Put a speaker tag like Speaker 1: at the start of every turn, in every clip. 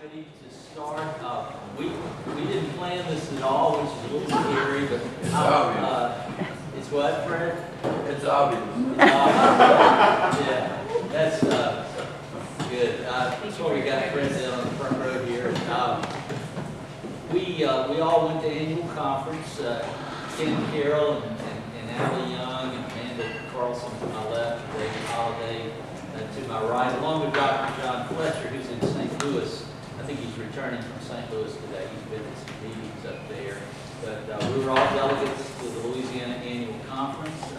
Speaker 1: ready to start. We didn't plan this at all, which is a little scary, but it's what, Fred?
Speaker 2: It's obvious.
Speaker 1: Yeah, that's good. That's why we got Fred down on the front row here. We all went to annual conference. Ken Carroll and Allie Young and Amanda Carlson to my left, David Holiday to my right, along with Dr. John Fletcher, who's in St. Louis. I think he's returning from St. Louis today. He's been at some meetings up there. But we were all delegates to the Louisiana Annual Conference. I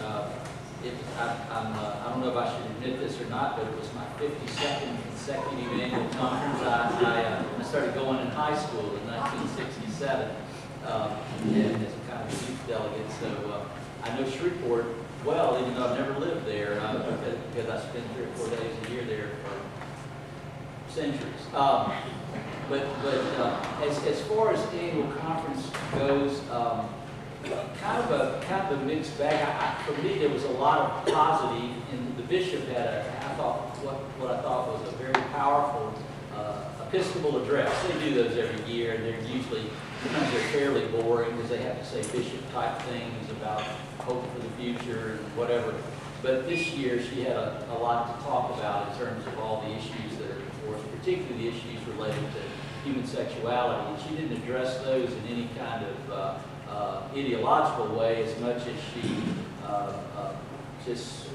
Speaker 1: don't know if I should admit this or not, but it was my 52nd consecutive annual conference. I started going in high school in 1967 and as a kind of youth delegate. So I know Shreveport well, even though I've never lived there, because I spent 3 or 4 days a year there for centuries. But as far as the annual conference goes, kind of a mixed bag. For me, there was a lot of positive, and the bishop had what I thought was a very powerful Episcopal address. They do those every year, and sometimes they're fairly boring because they have to say bishop-type things about hope for the future and whatever. But this year, she had a lot to talk about in terms of all the issues that are before us, particularly the issues related to human sexuality. And she didn't address those in any kind of ideological way as much as she just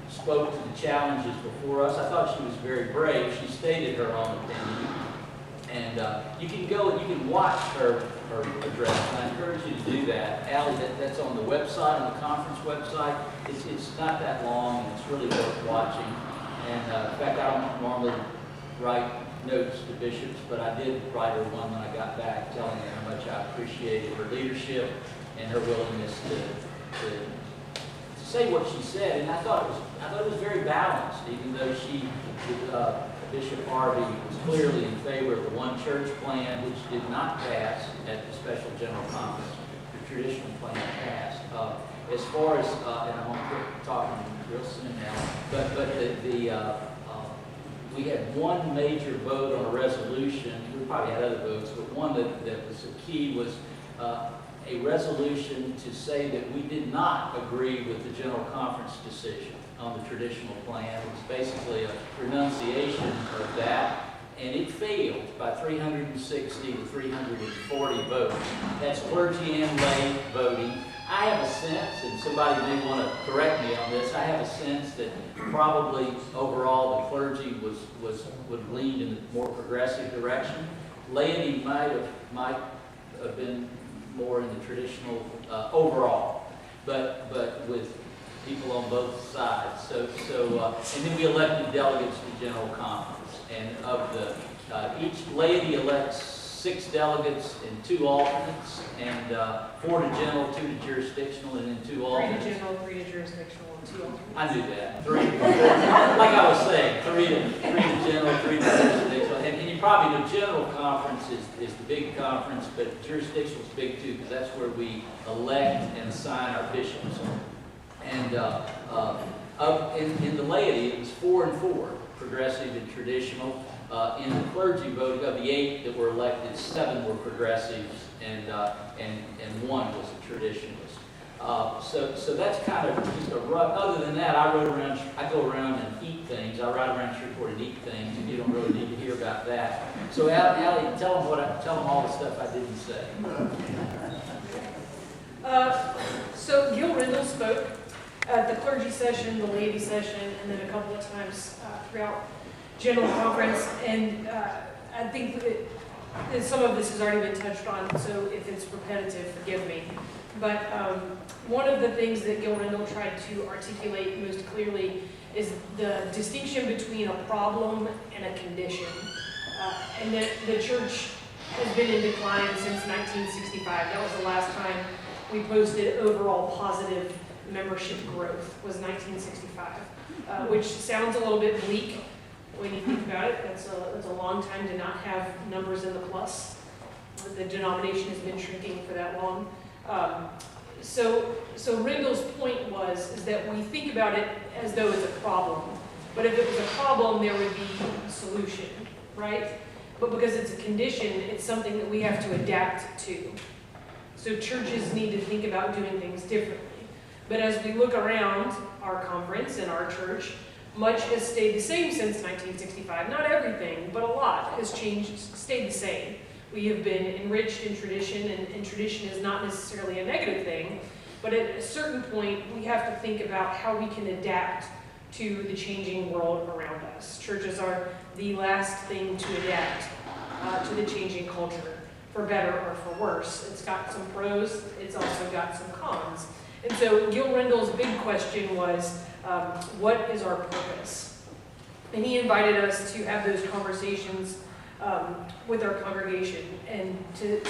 Speaker 1: spoke to the challenges before us. I thought she was very brave. She stated her own opinion. And you can go and you can watch her address, and I encourage you to do that. Allie, that's on the website, on the conference website. It's not that long, and it's really worth watching. And in fact, I don't normally write notes to bishops, but I did write her one when I got back, telling her how much I appreciated her leadership and her willingness to say what she said. And I thought it was very balanced, even though Bishop Harvey was clearly in favor of the one church plan, which did not pass at the special general conference. The traditional plan passed. As far as, and I'm going to quit talking real soon now, but we had one major vote on a resolution. We probably had other votes, but one that was the key was a resolution to say that we did not agree with the general conference decision on the traditional plan. It was basically a renunciation of that, and it failed by 360 to 340 votes. That's clergy and lay voting. I have a sense, and somebody may want to correct me on this, I have a sense that probably overall the clergy would lean in a more progressive direction. Laity might have been more in the traditional overall, but with people on both sides. So and then we elected delegates to general conference, and of the each laity elects 6 delegates and 2 alternates, and 4 to general, 2 to jurisdictional, and then 2 alternates.
Speaker 3: 3 to general, 3 to jurisdictional, and 2 alternates.
Speaker 1: I knew that. 3 like I was saying, 3 to general, 3 to jurisdictional, and you probably know general conference is the big conference, but jurisdictional is big too, because that's where we elect and assign our bishops. And in the laity, it was 4 and 4, progressive and traditional. In the clergy voting, of the 8 that were elected, 7 were progressives, and 1 was a traditionalist. So that's kind of just a rough. Other than that, I go around and eat things. I ride around Shreveport and eat things, and you don't really need to hear about that. So Allie, tell them all the stuff I didn't say.
Speaker 3: So Gil Rendell spoke at the clergy session, the laity session, and then a couple of times throughout general conference. And I think that some of this has already been touched on, so if it's repetitive, forgive me. But one of the things that Gil Rendell tried to articulate most clearly is the distinction between a problem and a condition. And that the church has been in decline since 1965. That was the last time we posted overall positive membership growth, was 1965, which sounds a little bit bleak when you think about it. That's a long time to not have numbers in the plus. The denomination has been shrinking for that long. So Rendell's point is that we think about it as though it's a problem. But if it was a problem, there would be a solution, right? but because it's a condition, it's something that we have to adapt to. So churches need to think about doing things differently. But as we look around our conference and our church, much has stayed the same since 1965. Not everything, but a lot has changed, stayed the same. We have been enriched in tradition, and tradition is not necessarily a negative thing, but at a certain point, we have to think about how we can adapt to the changing world around us. Churches are the last thing to adapt to the changing culture, for better or for worse. It's got some pros, it's also got some cons. And so Gil Rendell's big question was, what is our purpose? And he invited us to have those conversations with our congregation and to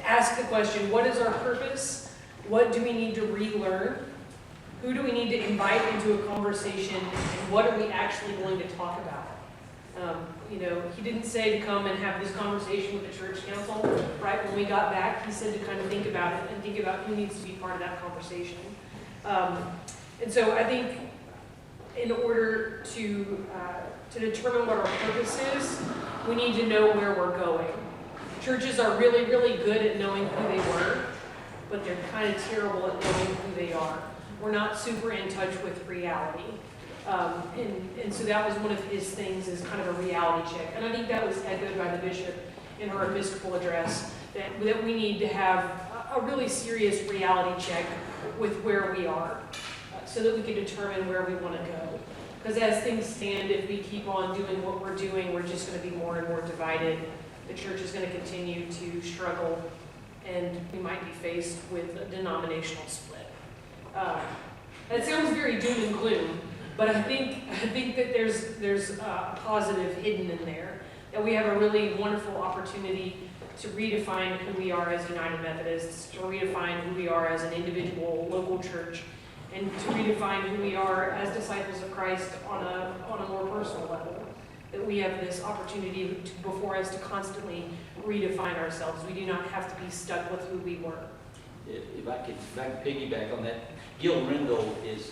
Speaker 3: ask the question, what is our purpose? What do we need to relearn? Who do we need to invite into a conversation? And what are we actually going to talk about? He didn't say to come and have this conversation with the church council right when we got back. He said to kind of think about it and think about who needs to be part of that conversation. And so I think in order to determine what our purpose is, we need to know where we're going. Churches are really, really good at knowing who they were, but they're kind of terrible at knowing who they are. We're not super in touch with reality. And so that was one of his things, is kind of a reality check. And I think that was echoed by the bishop in her Episcopal address, that we need to have a really serious reality check with where we are, so that we can determine where we want to go. Because as things stand, if we keep on doing what we're doing, we're just going to be more and more divided. The church is going to continue to struggle, and we might be faced with a denominational split. That sounds very doom and gloom, but I think that there's a positive hidden in there, that we have a really wonderful opportunity to redefine who we are as United Methodists, to redefine who we are as an individual local church, and to redefine who we are as disciples of Christ on a more personal level. That we have this opportunity before us to constantly redefine ourselves. We do not have to be stuck with who we were.
Speaker 1: If I could piggyback on that, Gil Rendell he's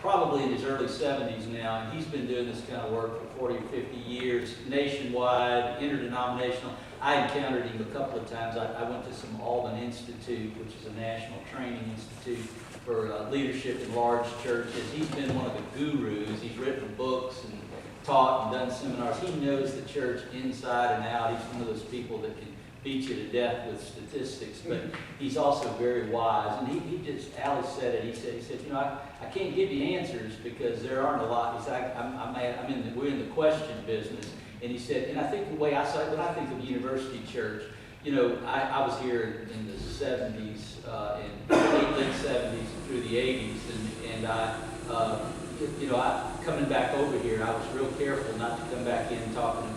Speaker 1: probably in his early 70s now, and he's been doing this kind of work for 40 or 50 years, nationwide, interdenominational. I encountered him a couple of times. I went to some Alban Institute, which is a national training institute for leadership in large churches. He's been one of the gurus. He's written books and taught and done seminars. He knows the church inside and out. He's one of those people that can beat you to death with statistics, but he's also very wise. And he just, Alice said it, he said, I can't give you answers because there aren't a lot. He said, we're in the question business. And he said, and I think the way when I think of University Church, I was here in the 70s, in late 70s through the 80s, and I coming back over here, I was real careful not to come back in talking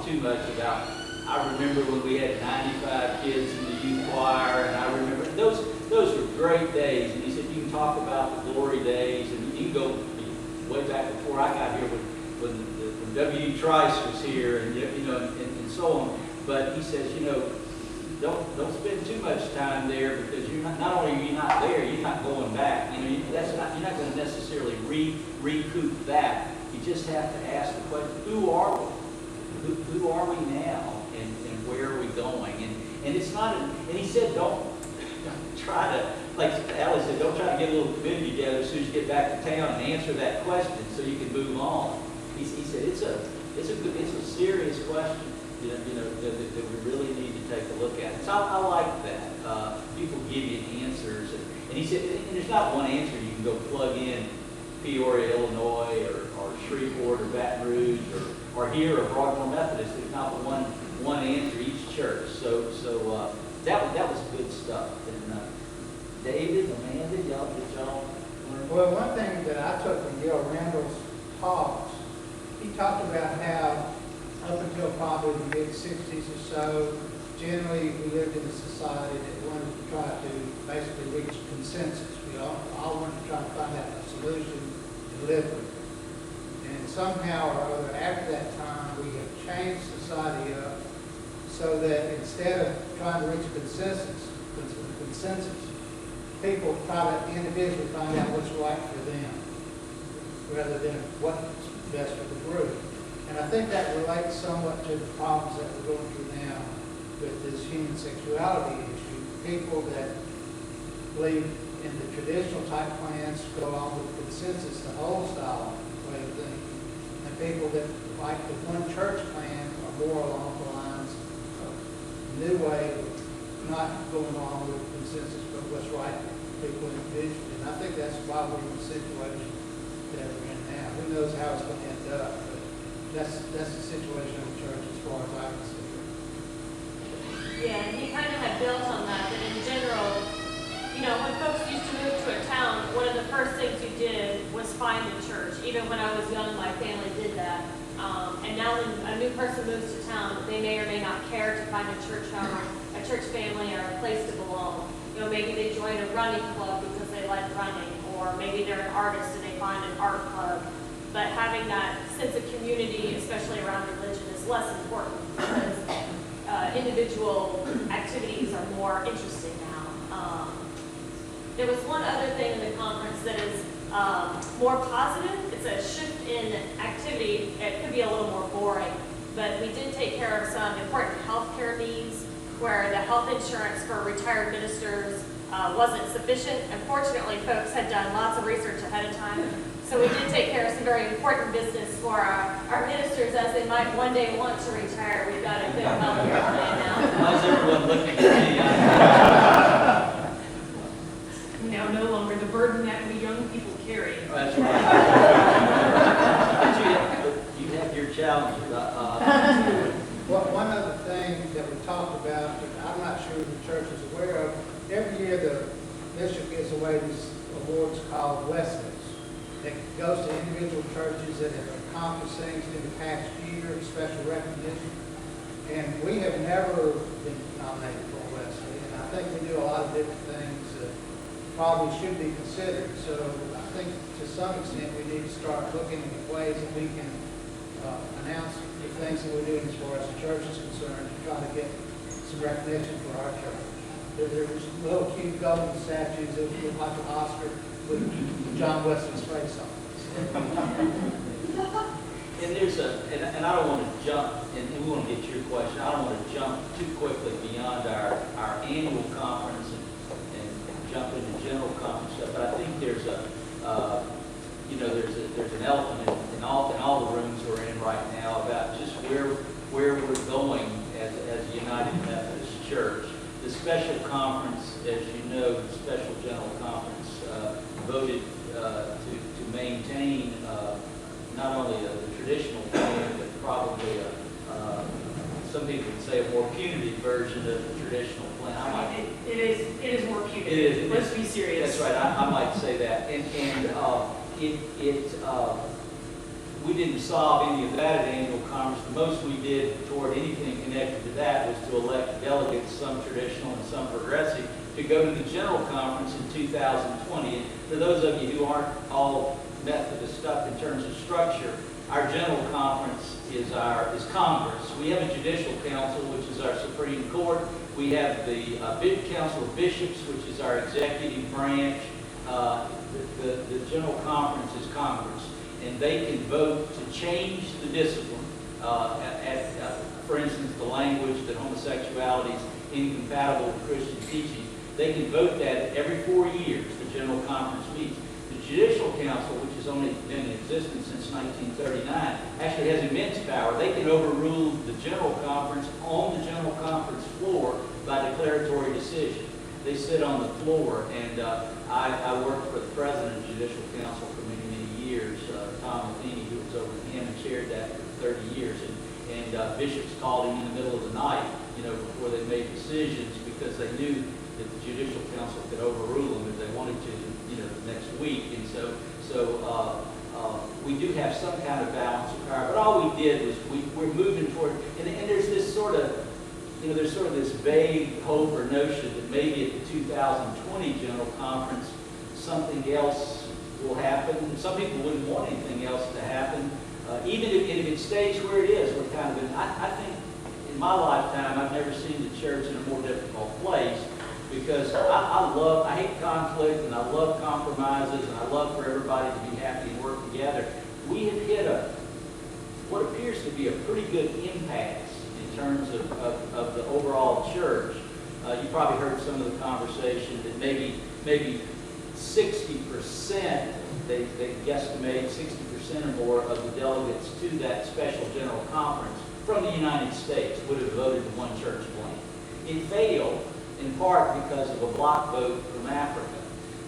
Speaker 1: too much about. I remember when we had 95 kids in the youth choir, and I remember those were great days. And he said you can talk about the glory days, and you can go way back before I got here when W. Trice was here, and so on. But he says, don't spend too much time there, because you're not only are you not there, you're not going back. You're not going to necessarily recoup that. You just have to ask the question: who are we? Who are we now? And where are we going? And it's not. And he said, don't try to, like Alice said, don't try to get a little committee together as soon as you get back to town and answer that question so you can move on. He said it's a serious question. That we really need to take a look at. So I like that. People give you answers, and he said, and there's not one answer you can go plug in Peoria, Illinois, or Shreveport, or Baton Rouge, or here, or Broadmoor Methodist. There's not one answer each church. So that was good stuff. And David, Amanda, did y'all learn?
Speaker 2: Well, one thing that I took from Gil Randall's talks, he talked about how up until probably the mid-60s or so, generally we lived in a society that wanted to try to basically reach consensus. We all wanted to try to find out a solution to live with it. And somehow or other, after that time, we have changed society up so that instead of trying to reach a consensus, people try to individually find out what's right for them, rather than what's best for the group. And I think that relates somewhat to the problems that we're going through now with this human sexuality issue. People that believe in the traditional type plans go along with consensus, the old style way of thinking. And people that like the one church plan are more along the lines of the new way of not going along with consensus, but what's right for people individually. And I think that's why we're in the situation that we're in now. Who knows how it's going to end up, but that's the situation of the church as far as I can see.
Speaker 4: Yeah, and he kind of had built on that in general, you know, when folks used to move to a town, one of the first things you did was find a church. Even when I was young, my family did that. And now when a new person moves to town, they may or may not care to find a church home, a church family, or a place to belong. You know, maybe they join a running club because they like running, or maybe they're an artist and they find an art club. But having that sense of community, especially around religion, is less important because individual activities are more interesting now. There was one other thing in the conference that is more positive. It's a shift in activity. It could be a little more boring, but we did take care of some important healthcare needs where the health insurance for retired ministers wasn't sufficient. Unfortunately, folks had done lots of research ahead of time. So we did take care of some very important business for our ministers as they might one day want to retire. We've got a good health care plan now.
Speaker 1: How's everyone looking at me?
Speaker 3: Now no longer the burden that we young people carry.
Speaker 1: That's right. But you have your challenges.
Speaker 2: Well, one other thing that we talked about, that I'm not sure the church is aware of, every year the bishop gives away these awards called Wesley's. It goes to individual churches that have accomplished things in the past year, special recognition. And we have never been nominated for Wesley, and I think we do a lot of different things that probably should be considered. So I think to some extent we need to start looking at ways that we can announce the things that we're doing as far as the church is concerned to try to get some recognition for our church. There's little cute golden statues that look like an Oscar with John Wesley's face on it.
Speaker 1: And there's and I don't want to jump, and we want to get to your question. I don't want to jump too quickly beyond our annual conference and jump into general conference stuff. But I think there's there's an element in all the rooms we're in right now about just where we're going as a United Methodist Church. The special conference, as you know, the special general conference voted to maintain not only the traditional plan, but probably some people would say a more punitive version of the traditional plan.
Speaker 3: It is more punitive.
Speaker 1: It is.
Speaker 3: Let's be serious.
Speaker 1: That's right. I might say that. And we didn't solve any of that at annual conference. The most we did toward anything connected to that was to elect delegates, some traditional and some progressive, to go to the general conference in 2020. And for those of you who aren't all Methodist stuff in terms of structure, our general conference is Congress. We have a judicial council, which is our Supreme Court. We have the Council of Bishops, which is our executive branch. The general conference is Congress, and they can vote to change the discipline. For instance, the language that homosexuality is incompatible with Christian teaching. They can vote that every 4 years. The general conference meets. The Judicial Council, which has only been in existence since 1939, actually has immense power. They can overrule the general conference on the general conference floor by declaratory decision. They sit on the floor, and I worked for the president of the Judicial Council for many, many years, Tom Matheny, who was over him and chaired that for 30 years. And bishops called him in the middle of the night, before they made decisions, because they knew that the Judicial Council could overrule them if they wanted to, the next week. And so we do have some kind of balance of power. But all we did was we're moving toward, and there's this sort of, there's sort of this vague hope or notion that maybe at the 2020 General Conference, something else will happen. Some people wouldn't want anything else to happen. Even if it stays where it is, we're kind of I think in my lifetime, I've never seen the church in a more difficult place, because I hate conflict, and I love compromises, and I love for everybody to be happy and work together. We have hit what appears to be a pretty good impasse in terms of the overall church. You probably heard some of the conversation that maybe 60%, they guesstimate 60% or more of the delegates to that special general conference from the United States would have voted to one church plan. It failed in part because of a block vote from Africa.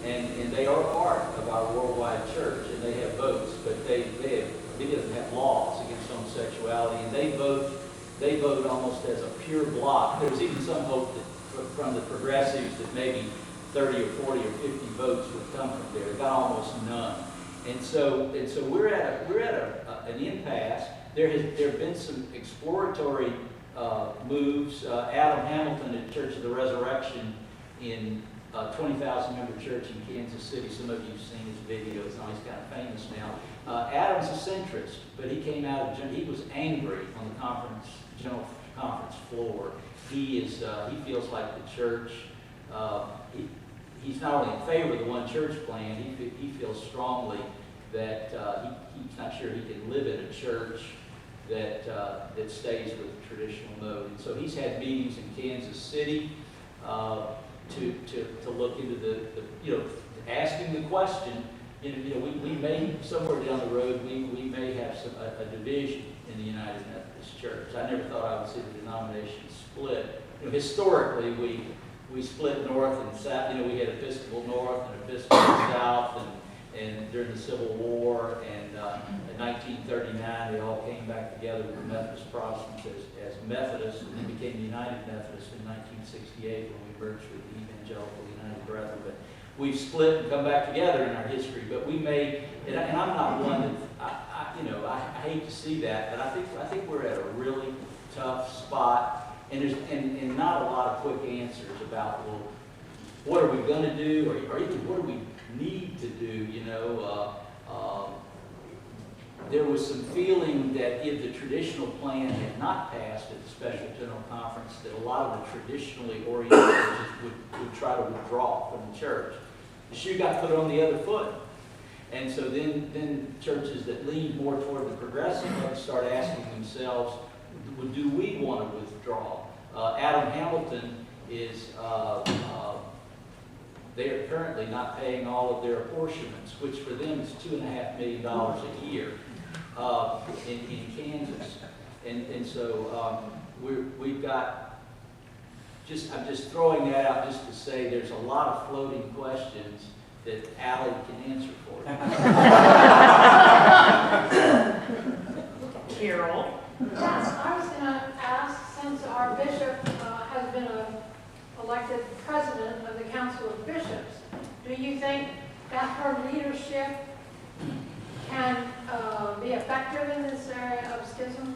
Speaker 1: And they are part of our worldwide church, and they have votes, but they doesn't have laws against homosexuality, and they vote almost as a pure block. There's even some hope that from the progressives that maybe 30 or 40 or 50 votes would come from there. It got almost none. And so we're at an impasse. There have been some exploratory moves. Adam Hamilton at Church of the Resurrection in 20,000 member church in Kansas City. Some of you have seen his videos. Now he's kind of famous now. Adam's a centrist, but he came out of he was angry on the general conference floor. He feels like the church. He's not only in favor of the one church plan. He feels strongly that he's not sure he can live in a church that stays with the traditional mode. And so he's had meetings in Kansas City. To look into the asking the question, we may, somewhere down the road, we may have a division in the United Methodist Church. I never thought I would see the denomination split. Historically, we split north and south. We had Episcopal North and Episcopal South, and during the Civil War, and in 1939, they all came back together with the Methodist Protestants as Methodists, and then became United Methodists in 1968 when we merged with the Evangelical United Brethren. But we've split and come back together in our history. But we may, and I'm not one that I hate to see that, but I think we're at a really tough spot, and there's and not a lot of quick answers about, well, what are we going to do, or even what do we need to do? There was some feeling that if the traditional plan had not passed at the special general conference, that a lot of the traditionally oriented churches would try to withdraw from the church. The shoe got put on the other foot. And so then churches that leaned more toward the progressive would start asking themselves, do we want to withdraw? Adam Hamilton is, they are currently not paying all of their apportionments, which for them is $2.5 million a year in Kansas. And so we've got, I'm just throwing that out just to say there's a lot of floating questions that Allie can answer for you.
Speaker 3: Carol?
Speaker 5: Yes, I was going to ask, since our bishop has been elected president of the Council of Bishops, do you think that her leadership can be effective in this area of schism?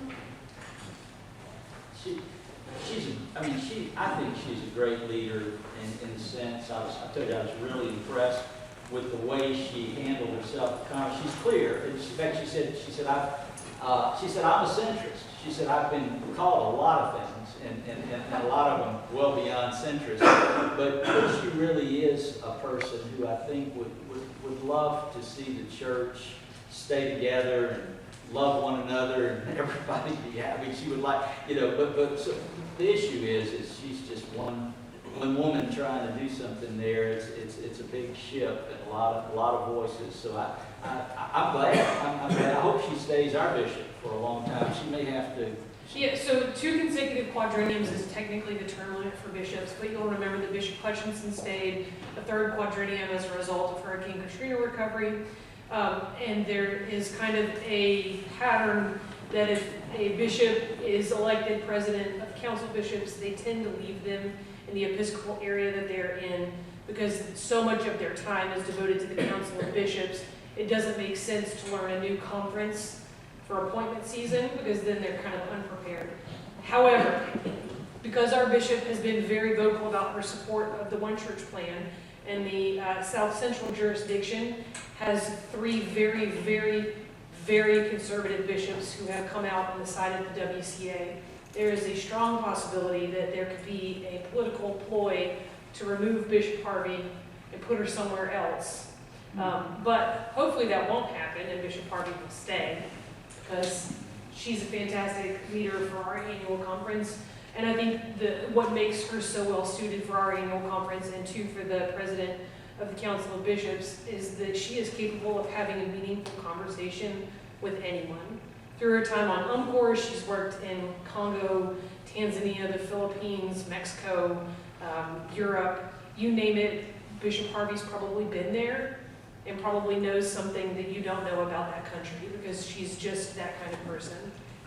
Speaker 1: I think she's a great leader in the sense, I told you I was really impressed with the way she handled herself. She's clear. In fact, she said, I'm a centrist. She said, I've been called a lot of things, and a lot of them well beyond centrist. But she really is a person who I think would love to see the church stay together and love one another and everybody be happy. She would like, but so the issue is she's just one woman trying to do something there. It's a big ship and a lot of voices. So I'm glad. I hope she stays our bishop for a long time. She may have to.
Speaker 3: Yeah, so 2 consecutive quadrenniums is technically the term limit for bishops, but you'll remember that Bishop Hutchinson stayed a 3rd quadrennium as a result of Hurricane Katrina recovery. And there is kind of a pattern that if a bishop is elected president of council bishops, they tend to leave them in the Episcopal area that they're in because so much of their time is devoted to the Council of Bishops. It doesn't make sense to learn a new conference for appointment season because then they're kind of unprepared. However, because our bishop has been very vocal about her support of the One Church plan, and the South Central jurisdiction has 3 very, very, very conservative bishops who have come out on the side of the WCA. There is a strong possibility that there could be a political ploy to remove Bishop Harvey and put her somewhere else. But hopefully that won't happen and Bishop Harvey will stay because she's a fantastic leader for our annual conference. And I think what makes her so well suited for our annual conference and too for the president of the Council of Bishops is that she is capable of having a meaningful conversation with anyone. Through her time on UMCOR, she's worked in Congo, Tanzania, the Philippines, Mexico, Europe, you name it. Bishop Harvey's probably been there and probably knows something that you don't know about that country because she's just that kind of person.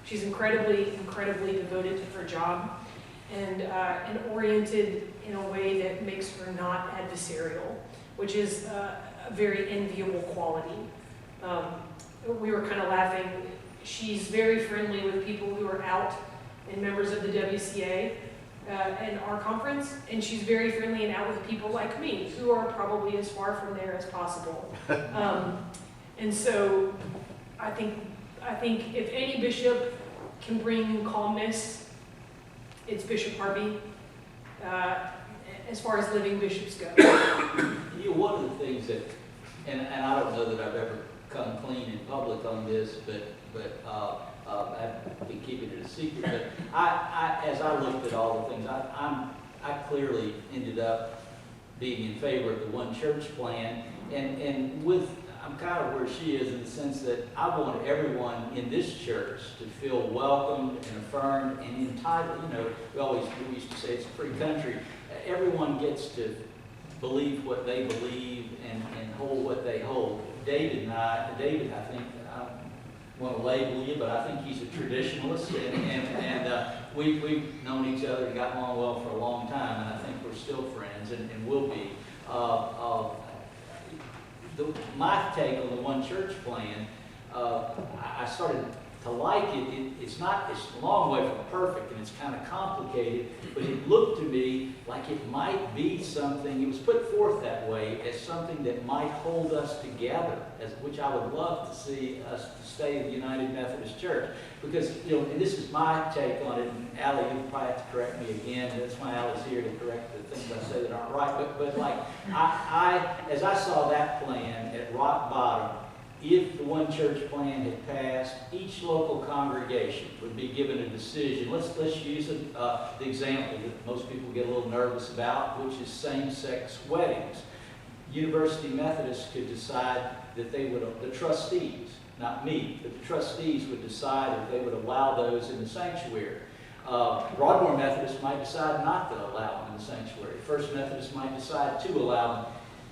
Speaker 3: She's incredibly, incredibly devoted to her job and oriented in a way that makes her not adversarial, which is a very enviable quality. We were kind of laughing. She's very friendly with people who are out and members of the WCA and our conference, and she's very friendly and out with people like me who are probably as far from there as possible. And so I think if any bishop can bring calmness, it's Bishop Harvey, as far as living bishops go.
Speaker 1: One of the things that, and I don't know that I've ever come clean in public on this, but I've been keeping it a secret. But as I looked at all the things, I clearly ended up being in favor of the one church plan, and I'm kind of where she is in the sense that I want everyone in this church to feel welcomed and affirmed and entitled. We used to say it's a free country. Everyone gets to believe what they believe and hold what they hold. David, I think, I don't want to label you, but I think he's a traditionalist, and we've known each other and gotten along well for a long time, and I think we're still friends and will be. My take on the one church plan, I started to like it. It's a long way from perfect, and it's kind of complicated, but it looked to me like it might be something, it was put forth that way as something that might hold us together, which I would love to see us stay the United Methodist Church. Because, and this is my take on it, and Allie, you'll probably have to correct me again, that's why Allie's here to correct the things I say that aren't right, but like, as I saw that plan at rock bottom, if the one church plan had passed, each local congregation would be given a decision. Let's use the example that most people get a little nervous about, which is same-sex weddings. University Methodists could decide that they would, the trustees, not me, but the trustees would decide if they would allow those in the sanctuary. Broadmoor Methodists might decide not to allow them in the sanctuary. First Methodists might decide to allow them.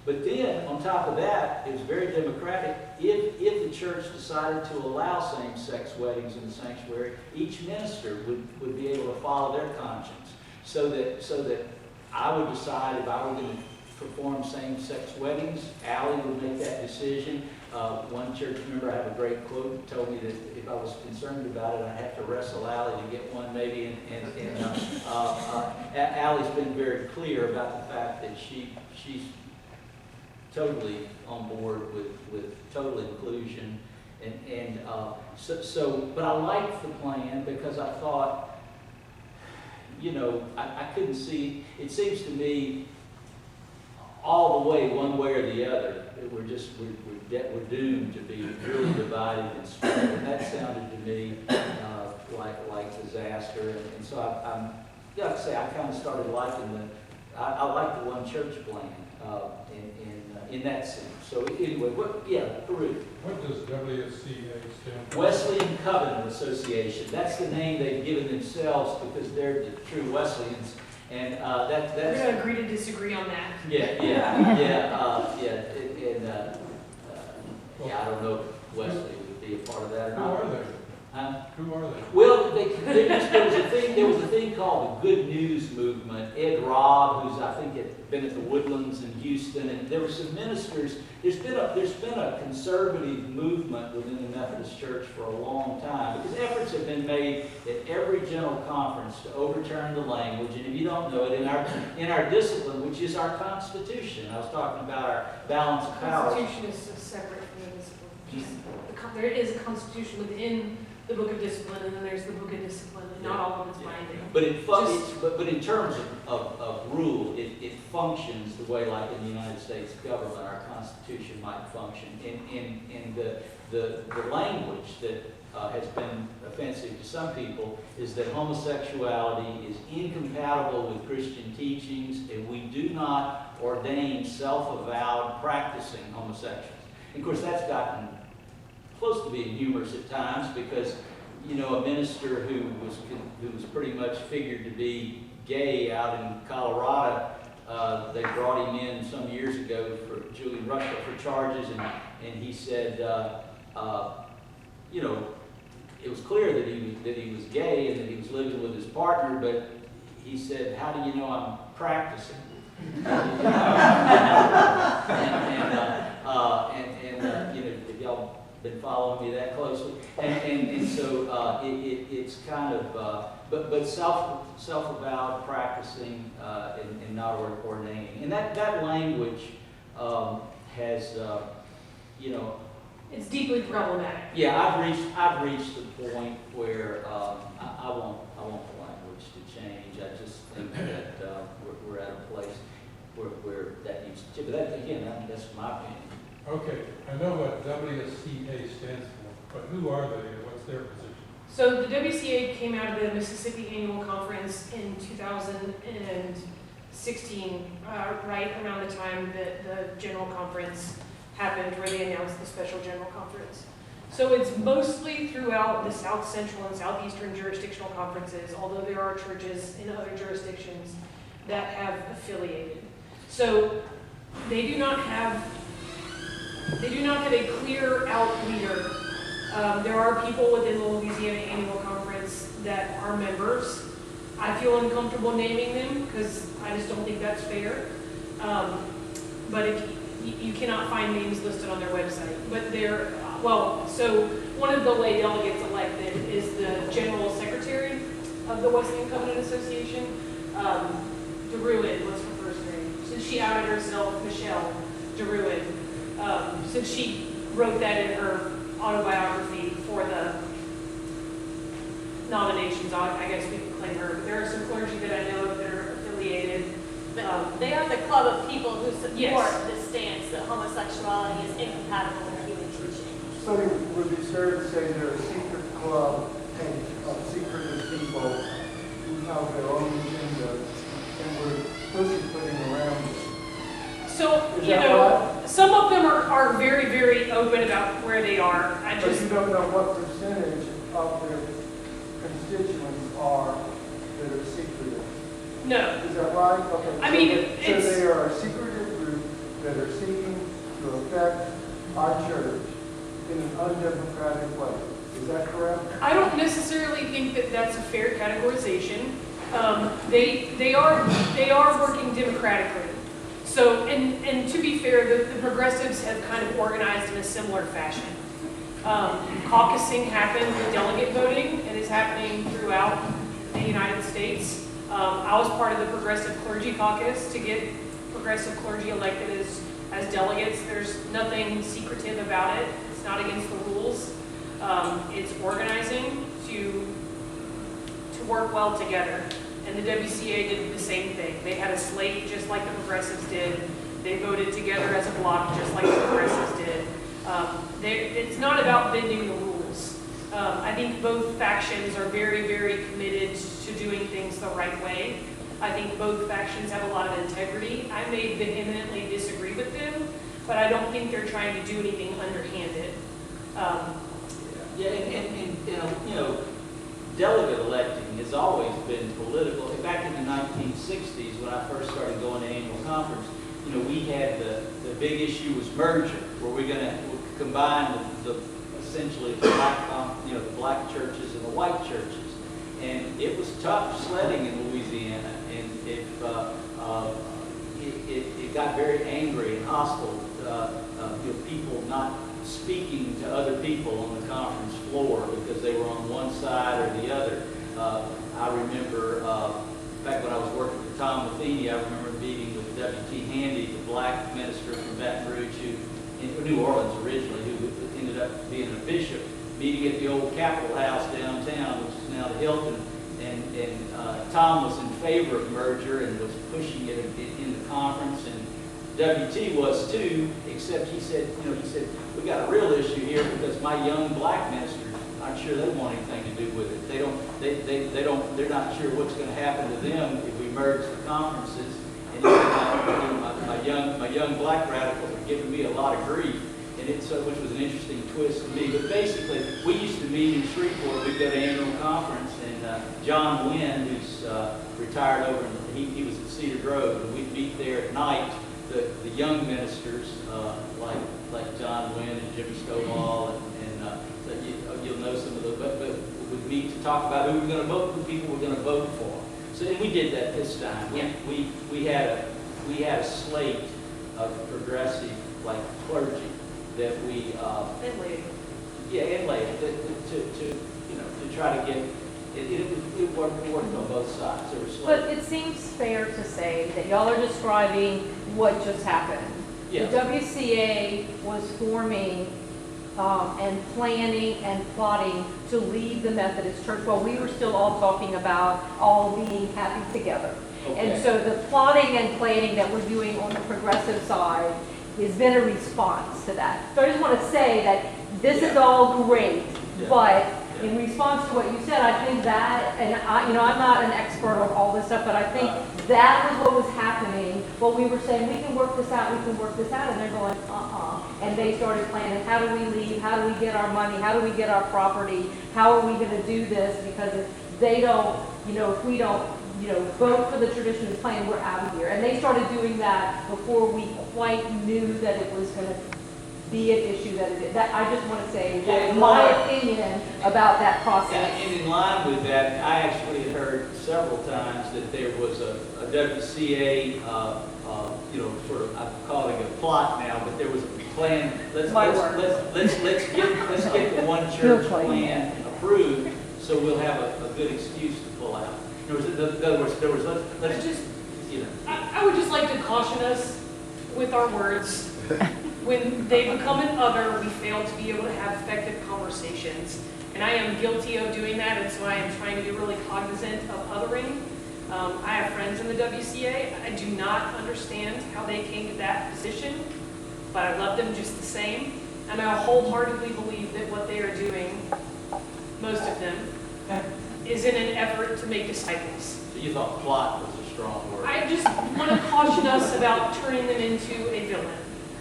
Speaker 1: But then, on top of that, it was very democratic. If the church decided to allow same-sex weddings in the sanctuary, each minister would be able to follow their conscience. So that I would decide if I were going to perform same-sex weddings, Allie would make that decision. One church member, I have a great quote, told me that if I was concerned about it, I'd have to wrestle Allie to get one maybe. Allie's been very clear about the fact that she's totally on board with total inclusion, but I liked the plan because I thought, I couldn't see. It seems to me all the way, one way or the other, we're doomed to be really divided and split, and that sounded to me like disaster. And so like I say, I kind of started liking I like the one church plan. In that sense. So anyway, Peru.
Speaker 6: What does WSCA stand for?
Speaker 1: Wesleyan Covenant Association. That's the name they've given themselves because they're the true Wesleyans, and that's.
Speaker 3: We're going to agree to disagree on that.
Speaker 1: I don't know if Wesley would be a part of that or
Speaker 6: Who
Speaker 1: not.
Speaker 6: are they?
Speaker 1: Huh?
Speaker 6: Who are they?
Speaker 1: Well, there was a thing called the Good News Movement. Ed Robb, who's I think had been at the Woodlands in Houston, and there were some ministers. There's been a conservative movement within the Methodist Church for a long time because efforts have been made at every general conference to overturn the language. And if you don't know it, in our discipline, which is our Constitution, I was talking about our balance of
Speaker 3: The
Speaker 1: powers.
Speaker 3: Constitution is separate from the discipline. There is a Constitution within the Book of Discipline, and then there's the Book of Discipline, and not all of it's binding.
Speaker 1: But in terms of rule, it functions the way, like in the United States government, our Constitution might function. And the language that has been offensive to some people, is that homosexuality is incompatible with Christian teachings, and we do not ordain self-avowed practicing homosexuals. And of course, that's gotten close to being humorous at times, because, you know, a minister who was pretty much figured to be gay out in Colorado, they brought him in some years ago for Julian Rushville for charges, and he said, you know, it was clear that he was gay and that he was living with his partner, but he said, "How do you know I'm practicing?" and you know, if y'all been following me that closely, and so it's kind of but self-avowed practicing and not ordaining, and that language has you know.
Speaker 3: It's deeply problematic.
Speaker 1: Yeah, I've reached the point where I want the language to change. I just think that we're at a place where that needs to. But that, again, that's my opinion.
Speaker 6: Okay, I know what WCA stands for, but who are they and what's their position?
Speaker 3: So the WCA came out of the Mississippi Annual Conference in 2016, right around the time that the General Conference happened, where they announced the Special General Conference. So it's mostly throughout the South Central and Southeastern jurisdictional conferences, although there are churches in other jurisdictions that have affiliated. So they do not have a clear out leader. There are people within the Louisiana Annual Conference that are members. I feel uncomfortable naming them because I just don't think that's fair. But if you cannot find names listed on their website. But they're, well, so one of the lay delegates elected is the General Secretary of the Wesleyan Covenant Association. DeRuin was her first name. Since she outed herself, Michelle DeRuin, since she wrote that in her autobiography for the nominations, I guess we can claim her. But there are some clergy that I know that are affiliated.
Speaker 4: But they are the club of people who support
Speaker 3: Yes.
Speaker 4: the stance that homosexuality is incompatible with human teaching.
Speaker 7: So it would be fair to say they're a secret club of secretive people who have their own agenda and we're pussyfooting around it.
Speaker 3: So,
Speaker 7: Is
Speaker 3: you
Speaker 7: that
Speaker 3: know,
Speaker 7: right?
Speaker 3: some of them are very, very open about where they are.
Speaker 7: But you don't know what percentage of their constituents are that are secretive.
Speaker 3: No.
Speaker 7: Is that right? Okay.
Speaker 3: I mean,
Speaker 7: So
Speaker 3: it's-
Speaker 7: they are a secretive group that are seeking to affect our church in an undemocratic way. Is that correct?
Speaker 3: I don't necessarily think that that's a fair categorization. They are working democratically. So, and to be fair, the progressives have kind of organized in a similar fashion. Caucusing happened with delegate voting, and is happening throughout the United States. I was part of the Progressive Clergy Caucus to get progressive clergy elected as delegates. There's nothing secretive about it. It's not against the rules. It's organizing to work well together. And the WCA did the same thing. They had a slate just like the progressives did. They voted together as a bloc just like the progressives did. It's not about bending the rules. I think both factions are very, very committed to doing things the right way. I think both factions have a lot of integrity. I may vehemently disagree with them, but I don't think they're trying to do anything underhanded.
Speaker 1: Yeah, and you know, delegate electing has always been political. Back in the 1960s, when I first started going to annual conference, you know, we had the big issue was merger, where we're going to combine essentially the black churches and the white churches. And it was tough sledding in Louisiana, and it got very angry and hostile. People not speaking to other people on the conference floor because they were on one side or the other. I remember back when I was working for Tom Matheny, I remember meeting with W.T. Handy, the black minister from Baton Rouge, in New Orleans originally, who ended up being a bishop, meeting at the old Capitol House downtown, which is now the Hilton. And Tom was in favor of merger and was pushing it in the conference, and WT was too, except he said, we got a real issue here because my young black ministers, aren't sure they want anything to do with it. They're not sure what's going to happen to them if we merge the conferences. And my young black radicals are giving me a lot of grief, and which was an interesting twist to me. But basically, we used to meet in Shreveport. We'd go to annual conference, and John Wynn, who's retired over, he was at Cedar Grove, and we'd meet there at night. The young ministers like John Wynn and Jimmy Stovall, and you'll know some of those, but would meet to talk about who we're going to vote, who people we're going to vote for. So and we did that this time. We had a slate of progressive clergy that we
Speaker 3: And lady.
Speaker 1: and later to try to get it worked on both sides. There were
Speaker 8: But
Speaker 1: slates.
Speaker 8: it seems fair to say that y'all are describing what just happened.
Speaker 1: Yeah.
Speaker 8: The WCA was forming and planning and plotting to leave the Methodist Church while we were still all talking about all being happy together.
Speaker 1: Okay.
Speaker 8: And so the plotting and planning that we're doing on the progressive side has been a response to that. So I just want to say that this is all great,
Speaker 1: Yeah.
Speaker 8: but in response to what you said, I think that, and I'm not an expert on all this stuff, but I think that was what was happening. What we were saying, we can work this out, and they're going, and they started planning, how do we leave, how do we get our money, how do we get our property, how are we going to do this, because if they don't, if we don't, vote for the traditional plan, we're out of here. And they started doing that before we quite knew that it was going to be an issue that it is. That, I just want to say, that's my opinion about that process.
Speaker 1: And in line with that, I actually had heard several times that there was a WCA, sort of, I'm calling it a plot now, but there was a plan. Let's get the one church plan approved, so we'll have a good excuse to pull out. In other words,
Speaker 3: I would just like to caution us with our words. When they become an other, we fail to be able to have effective conversations. And I am guilty of doing that, and so I am trying to be really cognizant of othering. I have friends in the WCA. I do not understand how they came to that position, but I love them just the same. And I wholeheartedly believe that what they are doing, most of them, is in an effort to make disciples.
Speaker 1: So you thought plot was a strong word.
Speaker 3: I just want to caution us about turning them into a villain.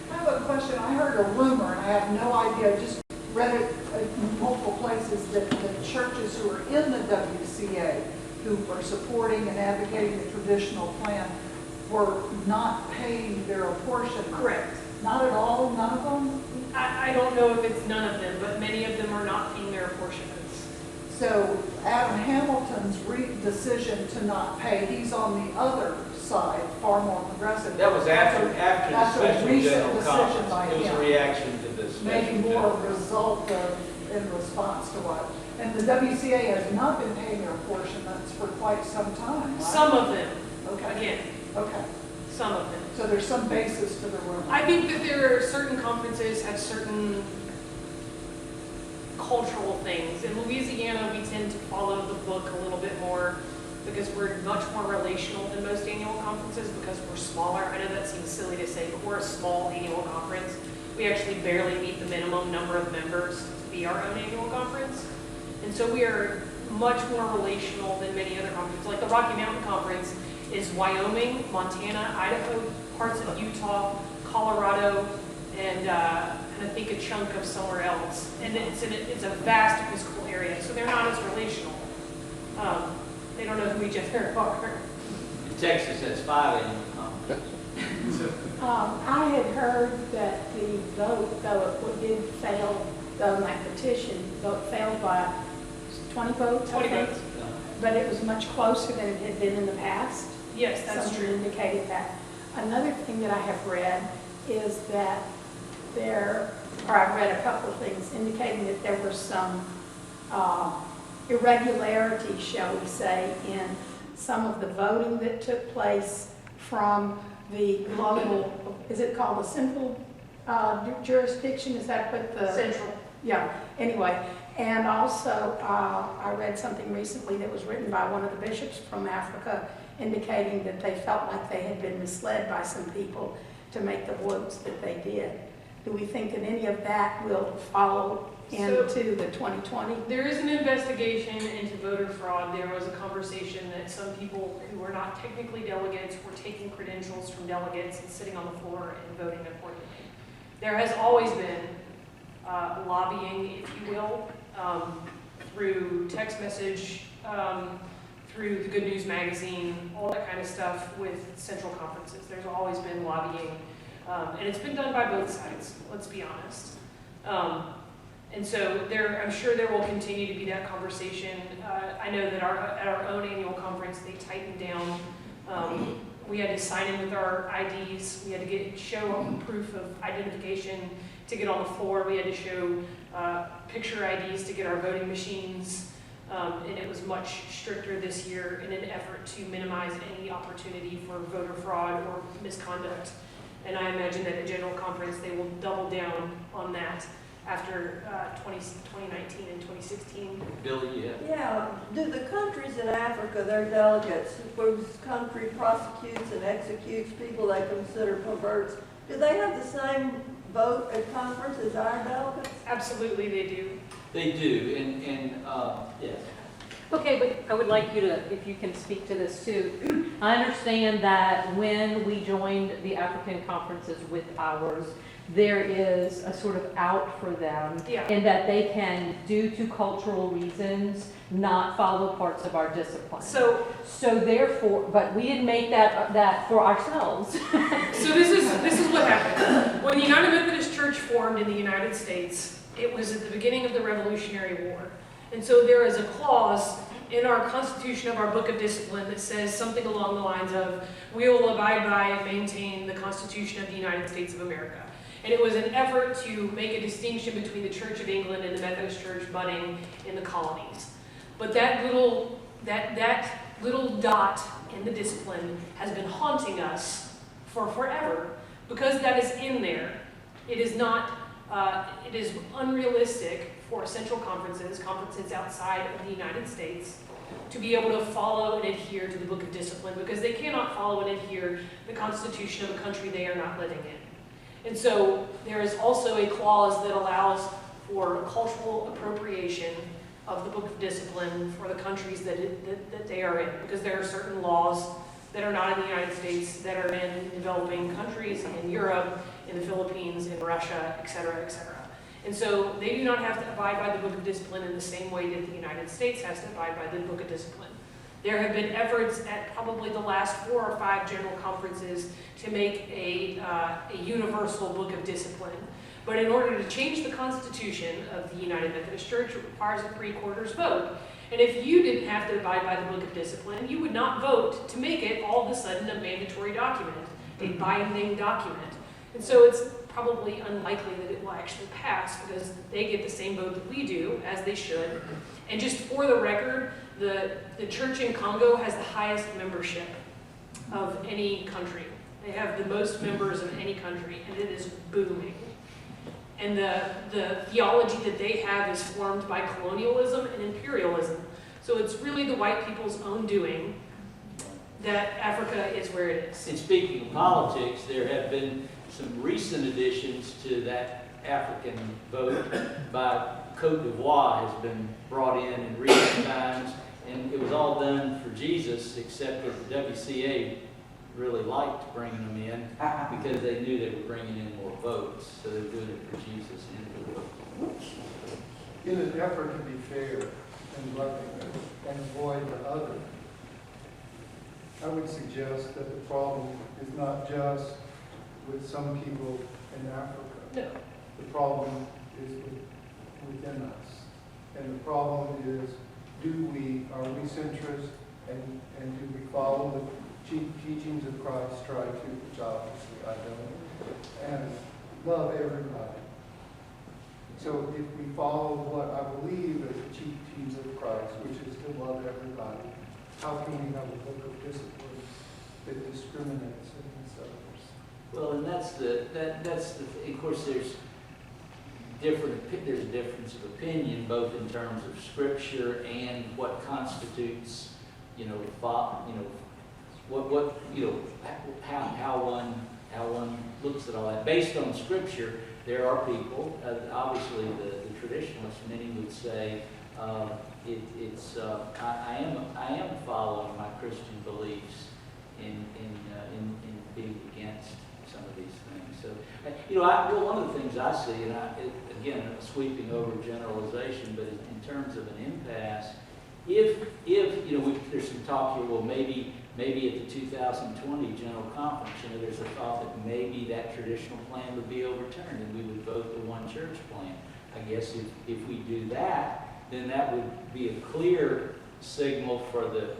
Speaker 9: I have a question. I heard a rumor, and I have no idea, just read it in multiple places, that the churches who are in the WCA, who are supporting and advocating the traditional plan, were not paying their apportionment.
Speaker 3: Correct.
Speaker 9: Not at all, none of them?
Speaker 3: I don't know if it's none of them, but many of them are not paying their apportionments.
Speaker 9: So Adam Hamilton's decision to not pay, he's on the other side, far more progressive.
Speaker 1: That was after the
Speaker 9: That's a
Speaker 1: special
Speaker 9: recent
Speaker 1: general
Speaker 9: decision
Speaker 1: conference.
Speaker 9: by
Speaker 1: It was a
Speaker 9: him.
Speaker 1: reaction to this.
Speaker 9: Maybe more a result of, in response to what. And the WCA has not been paying their apportionments for quite some time, right?
Speaker 3: Some of them,
Speaker 9: Okay,
Speaker 3: again,
Speaker 9: okay.
Speaker 3: some of them.
Speaker 9: So there's some basis to the rumor.
Speaker 3: I think that there are certain conferences have certain cultural things. In Louisiana, we tend to follow the book a little bit more because we're much more relational than most annual conferences because we're smaller. I know that seems silly to say, but we're a small annual conference. We actually barely meet the minimum number of members to be our own annual conference. And so we are much more relational than many other conferences. Like the Rocky Mountain Conference is Wyoming, Montana, Idaho, parts of Utah, Colorado, and I think a chunk of somewhere else. And it's a vast Episcopal area, so they're not as relational. They don't know who each other are.
Speaker 1: Texas has 5 annual conferences.
Speaker 5: I had heard that the vote, though it did fail, though my petition vote failed by 20 votes, I
Speaker 3: 20
Speaker 5: think.
Speaker 3: votes.
Speaker 5: But it was much closer than it had been in the past.
Speaker 3: Yes, that's
Speaker 5: Something
Speaker 3: true.
Speaker 5: indicated that. Another thing that I have read is that I've read a couple of things indicating that there were some irregularities, shall we say, in some of the voting that took place from the global, is it called the central jurisdiction? Is that what the?
Speaker 3: Central.
Speaker 5: Yeah, anyway. And also, I read something recently that was written by one of the bishops from Africa indicating that they felt like they had been misled by some people to make the votes that they did.
Speaker 10: Do we think that any of that will follow into the 2020?
Speaker 3: There is an investigation into voter fraud. There was a conversation that some people who were not technically delegates were taking credentials from delegates and sitting on the floor and voting accordingly. There has always been lobbying, if you will, through text message, through the Good News Magazine, all that kind of stuff with central conferences. There's always been lobbying, and it's been done by both sides, let's be honest. And so I'm sure there will continue to be that conversation. I know that at our own annual conference, they tightened down. We had to sign in with our IDs. We had to show proof of identification to get on the floor. We had to show picture IDs to get our voting machines. And it was much stricter this year in an effort to minimize any opportunity for voter fraud or misconduct. And I imagine that at General Conference, they will double down on that after 2019 and 2016.
Speaker 1: Billy, yeah.
Speaker 11: Yeah, do the countries in Africa, their delegates, whose country prosecutes and executes people they consider perverts, do they have the same vote at conference as our delegates?
Speaker 3: Absolutely, they do.
Speaker 1: They do, and yes.
Speaker 8: Okay, but I would like you to, if you can speak to this too. I understand that when we joined the African conferences with ours, there is a sort of out for them,
Speaker 3: Yeah.
Speaker 8: in that they can, due to cultural reasons, not follow parts of our discipline.
Speaker 3: So
Speaker 8: Therefore, but we didn't make that for ourselves.
Speaker 3: So this is what happened. When the United Methodist Church formed in the United States, it was at the beginning of the Revolutionary War. And so there is a clause in our Constitution of our Book of Discipline that says something along the lines of, we will abide by and maintain the Constitution of the United States of America. And it was an effort to make a distinction between the Church of England and the Methodist Church budding in the colonies. But that little dot in the discipline has been haunting us for forever, because that is in there. It is not, it is unrealistic for central conferences outside of the United States, to be able to follow and adhere to the Book of Discipline, because they cannot follow and adhere the Constitution of a country they are not living in. And so there is also a clause that allows for cultural appropriation of the Book of Discipline for the countries that they are in, because there are certain laws that are not in the United States that are in developing countries, in Europe, in the Philippines, in Russia, et cetera, et cetera. And so they do not have to abide by the Book of Discipline in the same way that the United States has to abide by the Book of Discipline. There have been efforts at probably the last 4 or 5 general conferences to make a universal Book of Discipline. But in order to change the Constitution of the United Methodist Church, it requires a 3/4 vote. And if you didn't have to abide by the Book of Discipline, you would not vote to make it all of a sudden a mandatory document, a binding document. And so it's probably unlikely that it will actually pass, because they get the same vote that we do, as they should. And just for the record, the church in Congo has the highest membership of any country. They have the most members of any country, and it is booming. And the theology that they have is formed by colonialism and imperialism. So it's really the white people's own doing that Africa is where it is.
Speaker 1: And speaking of politics, there have been some recent additions to that African vote by Côte d'Ivoire has been brought in recent times, and it was all done for Jesus, except that the WCA really liked bringing them in because they knew they were bringing in more votes, so they're doing it for Jesus and for the
Speaker 7: In an effort to be fair and loving and avoid the other, I would suggest that the problem is not just with some people in Africa.
Speaker 3: No.
Speaker 7: The problem is within us. And the problem is, are we centrist, and do we follow the teachings of Christ, try to, which obviously I don't, and love everybody. So if we follow what I believe are the teachings of Christ, which is to love everybody, how can we have a book of discipline that discriminates against others?
Speaker 1: Well, and that's the of course there's a difference of opinion both in terms of Scripture and what constitutes, how one looks at all that. Based on Scripture, there are people, obviously the traditionalists, many would say, I am following my Christian beliefs in being against some of these things. So, one of the things I see, and again, sweeping over generalization, but in terms of an impasse, if there's some talk here, well, maybe at the 2020 General Conference, there's a thought that maybe that traditional plan would be overturned and we would vote the one church plan. I guess if we do that, then that would be a clear signal for the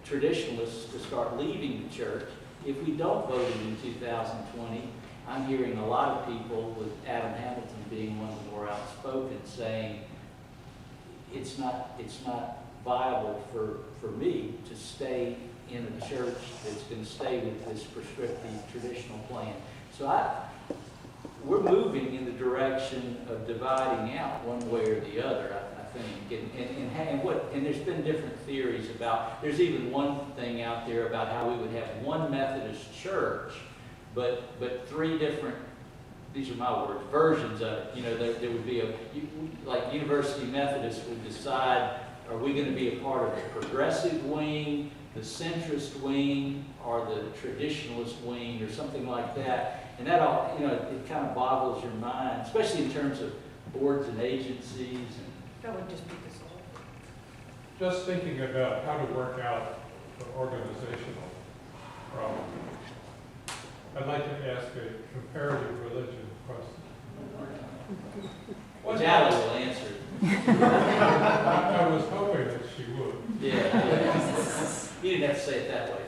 Speaker 1: traditionalists to start leaving the church. If we don't vote it in 2020, I'm hearing a lot of people, with Adam Hamilton being one of the more outspoken, saying it's not viable for me to stay in a church that's going to stay with this prescriptive traditional plan. So we're moving in the direction of dividing out one way or the other, I think. And there's been different theories about, there's even one thing out there about how we would have one Methodist church, but three different, these are my words, versions of it. There would be like University Methodist would decide, are we going to be a part of the progressive wing, the centrist wing, or the traditionalist wing, or something like that. And that all, it kind of boggles your mind, especially in terms of boards and agencies.
Speaker 3: That would just be this all.
Speaker 6: Just thinking about how to work out the organizational problem, I'd like to ask a comparative religion question.
Speaker 1: Which Allie will answer.
Speaker 6: I was hoping that she would.
Speaker 1: Yeah. You didn't have to say it that way.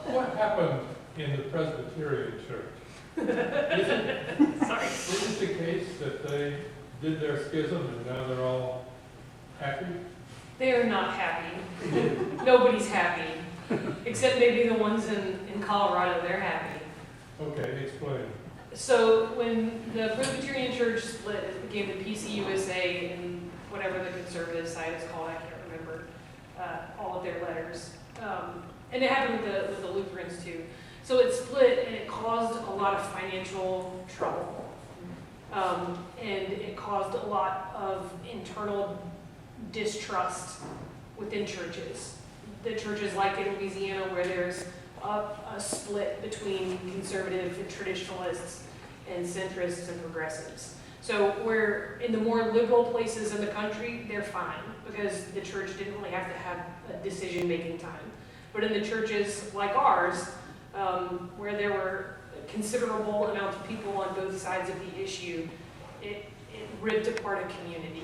Speaker 6: What happened in the Presbyterian Church? Is it the case that they did their schism and now they're all happy?
Speaker 3: They are not happy. Nobody's happy, except maybe the ones in Colorado, they're happy.
Speaker 6: Okay, explain.
Speaker 3: So when the Presbyterian Church split, it became the PCUSA and whatever the conservative side is called, I can't remember all of their letters. And it happened with the Lutherans too. So it split and it caused a lot of financial trouble. And it caused a lot of internal distrust within churches. The churches like in Louisiana where there's a split between conservative and traditionalists and centrists and progressives. So where in the more liberal places in the country, they're fine because the church didn't really have to have a decision-making time. But in the churches like ours, where there were considerable amounts of people on both sides of the issue, it ripped apart a community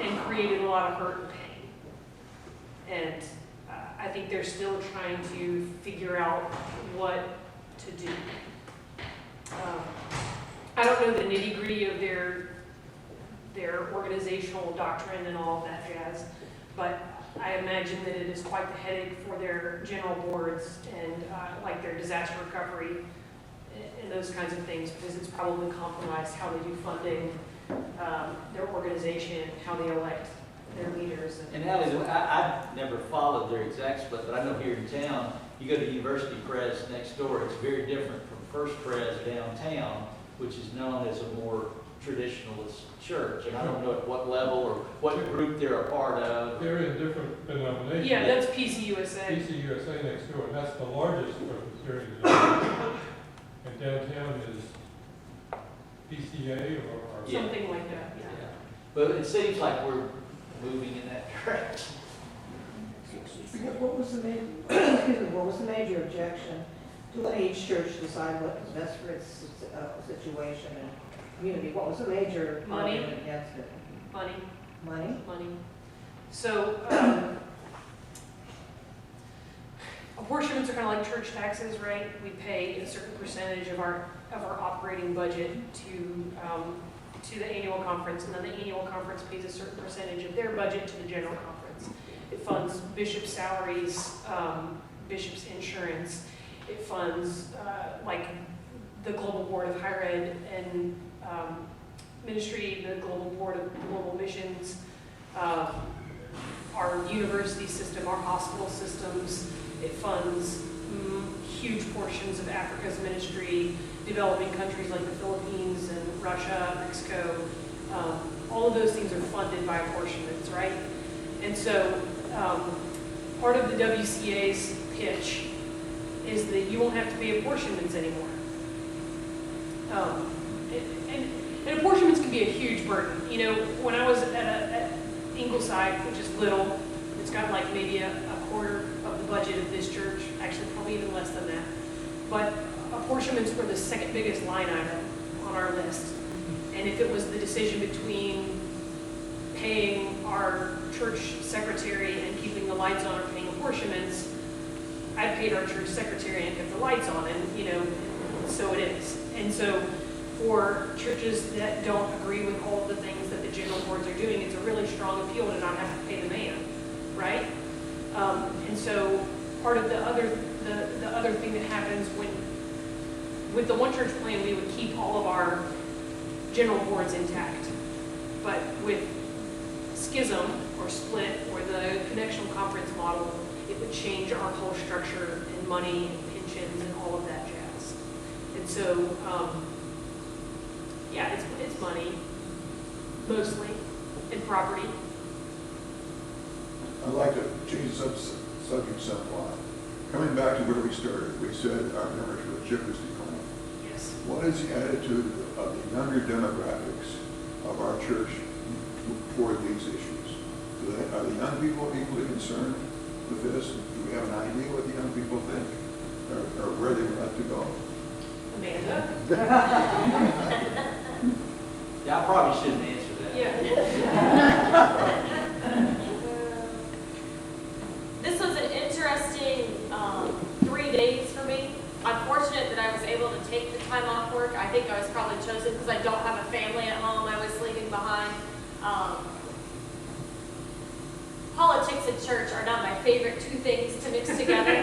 Speaker 3: and created a lot of hurt and pain. And I think they're still trying to figure out what to do. I don't know the nitty-gritty of their organizational doctrine and all of that jazz, but I imagine that it is quite the headache for their general boards and like their disaster recovery and those kinds of things, because it's probably compromised how they do funding, their organization, how they elect their leaders.
Speaker 1: And Allie, I've never followed their exact split, but I know here in town, you go to University Press next door, it's very different from First Pres downtown, which is known as a more traditionalist church. And I don't know at what level or what group they're a part of.
Speaker 6: They're in different denominations.
Speaker 3: Yeah, that's PCUSA.
Speaker 6: PCUSA next door, and that's the largest Presbyterian denomination. And downtown is PCA or
Speaker 3: Something like that, yeah.
Speaker 1: Yeah. But it seems like we're moving in that direction.
Speaker 12: What was the major objection to letting each church decide what was best for its situation and community? What was the major
Speaker 3: Money.
Speaker 12: argument against it?
Speaker 3: Money.
Speaker 12: Money?
Speaker 3: So, apportionments are kind of like church taxes, right? We pay a certain percentage of our operating budget to the annual conference, and then the annual conference pays a certain percentage of their budget to the general conference. It funds bishop salaries, bishop's insurance. It funds like the Global Board of Higher Ed and Ministry, the Global Board of Global Missions, our university system, our hospital systems. It funds huge portions of Africa's ministry, developing countries like the Philippines and Russia, Mexico. All of those things are funded by apportionments, right? And so part of the WCA's pitch is that you won't have to pay apportionments anymore. And apportionments can be a huge burden. You know, when I was at Ingleside, which is little, it's got like maybe a quarter of the budget of this church, actually probably even less than that. But apportionments were the second biggest line item on our list. And if it was the decision between paying our church secretary and keeping the lights on or paying apportionments, I paid our church secretary and kept the lights on, and you know, so it is. And so for churches that don't agree with all of the things that the general boards are doing, it's a really strong appeal to not have to pay the man, right? And so part of the other thing that happens with the one church plan, we would keep all of our general boards intact. But with schism or split or the connectional conference model, it would change our whole structure and money and pensions and all of that jazz. And so, yeah, it's money, mostly, and property.
Speaker 13: I'd like to change the subject somewhat. Coming back to where we started, we said our membership is declining.
Speaker 3: Yes.
Speaker 13: What is the attitude of the younger demographics of our church toward these issues? Are the young people equally concerned with this? Do we have an idea what the young people think or where they would like to go?
Speaker 3: Amanda?
Speaker 1: Yeah, I probably shouldn't answer that.
Speaker 3: Yeah.
Speaker 4: This was an interesting 3 days for me. I'm fortunate that I was able to take the time off work. I think I was probably chosen because I don't have a family at home I was leaving behind. Politics and church are not my favorite two things to mix together.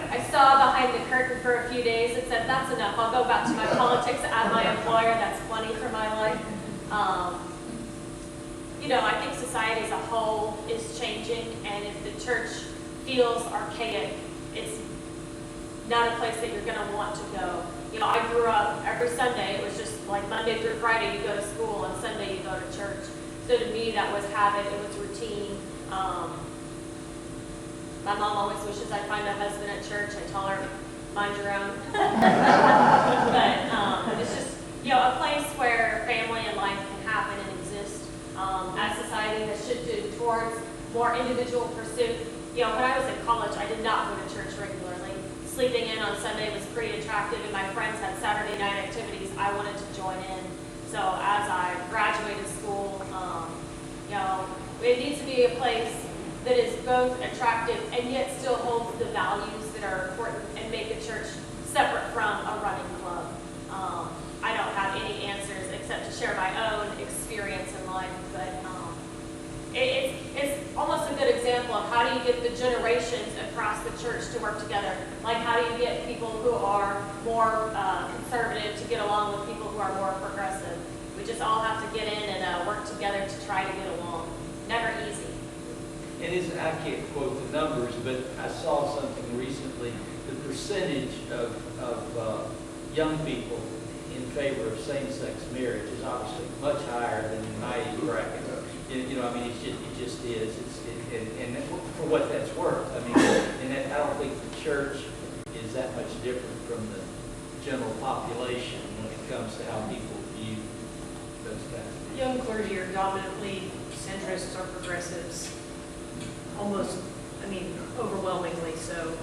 Speaker 4: I saw behind the curtain for a few days and said, that's enough. I'll go back to my politics at my employer. That's plenty for my life. You know, I think society as a whole is changing, and if the church feels archaic, it's not a place that you're going to want to go. You know, I grew up every Sunday. It was just like Monday through Friday you go to school, and Sunday you go to church. So to me, that was habit. It was routine. My mom always wishes I'd find a husband at church. I tell her, mind your own. But it's just, you know, a place where family and life can happen and exist. As society has shifted towards more individual pursuit. You know, when I was in college, I did not go to church regularly. Sleeping in on Sunday was pretty attractive, and my friends had Saturday night activities. I wanted to join in. So as I graduated school, you know, it needs to be a place that is both attractive and yet still holds the values that are important and make a church separate from a running club. I don't have any answers except to share my own experience in life, but it's almost a good example of how do you get the generations across the church to work together. Like how do you get people who are more conservative to get along with people who are more progressive? We just all have to get in and work together to try to get along. Never easy.
Speaker 1: I can't quote the numbers, but I saw something recently. The percentage of young people in favor of same-sex marriage is obviously much higher than in my age bracket. You know, I mean, it just is. And for what that's worth, I mean, and I don't think the church is that much different from the general population when it comes to how people view those kinds of things.
Speaker 3: Young clergy are dominantly centrists or progressives, almost, I mean, overwhelmingly so.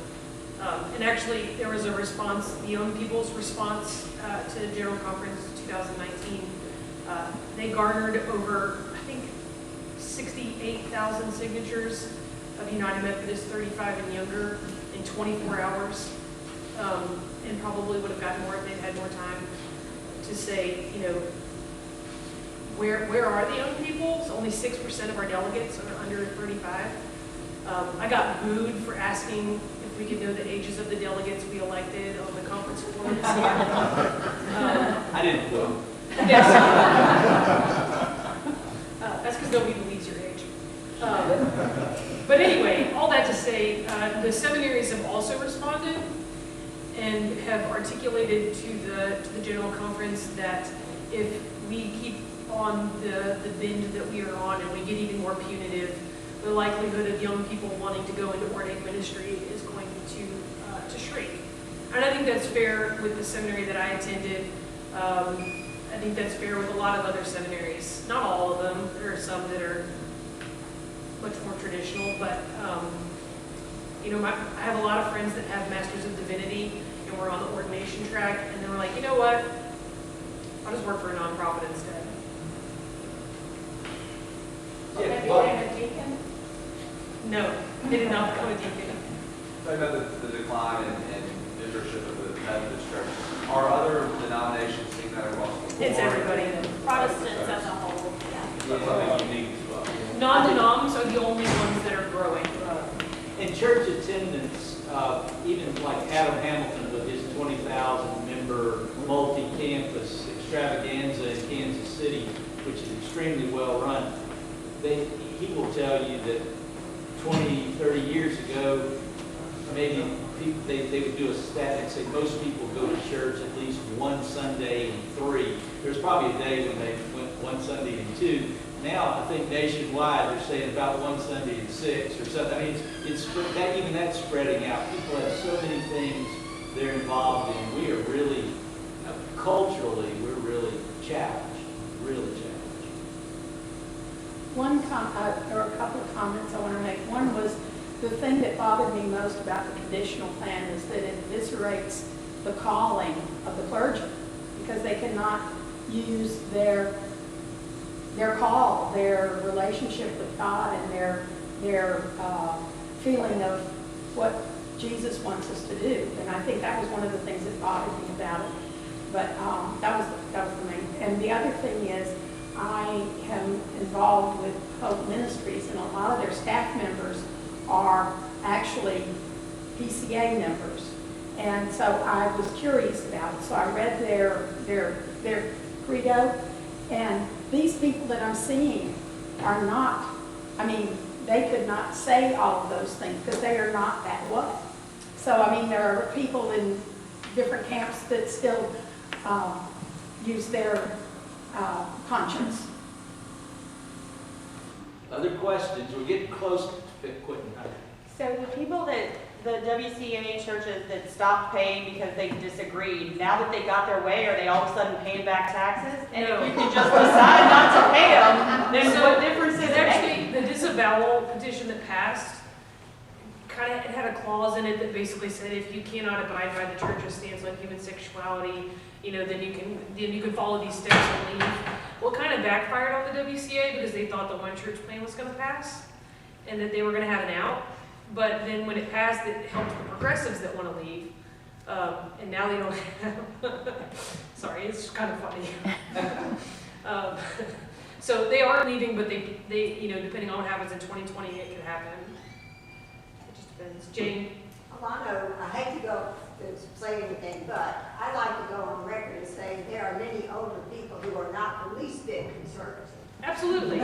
Speaker 3: And actually, there was a response, the young people's response to the General Conference 2019. They garnered over, I think, 68,000 signatures of United Methodist 35 and younger in 24 hours, and probably would have gotten more if they'd had more time to say, you know, where are the young people? So only 6% of our delegates are under 35. I got booed for asking if we could know the ages of the delegates we elected on the conference floor this year.
Speaker 1: I didn't vote.
Speaker 3: That's because nobody believes your age. But anyway, all that to say, the seminaries have also responded. and have articulated to the general conference that if we keep on the bend that we are on and we get even more punitive, the likelihood of young people wanting to go into ordained ministry is going to shrink. And I think that's fair with the seminary that I attended. I think that's fair with a lot of other seminaries. Not all of them. There are some that are much more traditional, but you know, I have a lot of friends that have Masters of Divinity and we're on the ordination track, and they were like, you know what? I'll just work for a nonprofit instead.
Speaker 1: Yeah,
Speaker 5: Maybe
Speaker 1: well,
Speaker 5: a deacon?
Speaker 3: No, they did not become a deacon.
Speaker 14: Talking about the decline in membership of the Methodist Church, are other denominations seeing that across the board?
Speaker 3: It's everybody.
Speaker 4: Protestants as a whole, yeah.
Speaker 14: That's something unique as well.
Speaker 3: Non-denoms are the only ones that are growing.
Speaker 1: In church attendance, even like Adam Hamilton with his 20,000 member multi-campus extravaganza in Kansas City, which is extremely well run, he will tell you that 20, 30 years ago, maybe people, they would do a stat and say most people go to church at least one Sunday in 3. There's probably a day when they went one Sunday in 2. Now, I think nationwide, they're saying about one Sunday in 6 or something. I mean, even that's spreading out. People have so many things they're involved in. We are really, culturally, we're really challenged, really challenged.
Speaker 10: There are a couple of comments I want to make. One was, the thing that bothered me most about the conditional plan is that it eviscerates the calling of the clergy, because they cannot use their call, their relationship with God, and their feeling of what Jesus wants us to do. And I think that was one of the things that bothered me about it. But that was the main. And the other thing is, I am involved with Hope Ministries, and a lot of their staff members are actually PCA members. And so I was curious about it. So I read their credo, and these people that I'm seeing are not, I mean, they could not say all of those things because they are not that way. So, I mean, there are people in different camps that still use their conscience.
Speaker 1: Other questions? We're getting close to quitting.
Speaker 15: So the people that, the WCA churches that stopped paying because they disagreed, now that they got their way, are they all of a sudden paying back taxes? And
Speaker 3: No.
Speaker 15: if you can just decide not to pay them, then
Speaker 3: So,
Speaker 15: what difference does it
Speaker 3: actually,
Speaker 15: make?
Speaker 3: the disavowal petition that passed kind of had a clause in it that basically said if you cannot abide by the church's stance on human sexuality, you know, then you can follow these steps and leave. Well, it kind of backfired on the WCA because they thought the one church plan was going to pass and that they were going to have an out. But then when it passed, it helped the progressives that want to leave. And now they don't have, sorry, it's kind of funny. So they are leaving, but they, you know, depending on what happens in 2020, it could happen. It just depends. Jane?
Speaker 16: Well, I know, I hate to go to say anything, but I like to go on record and say there are many older people who are not the least bit conservative.
Speaker 3: Absolutely.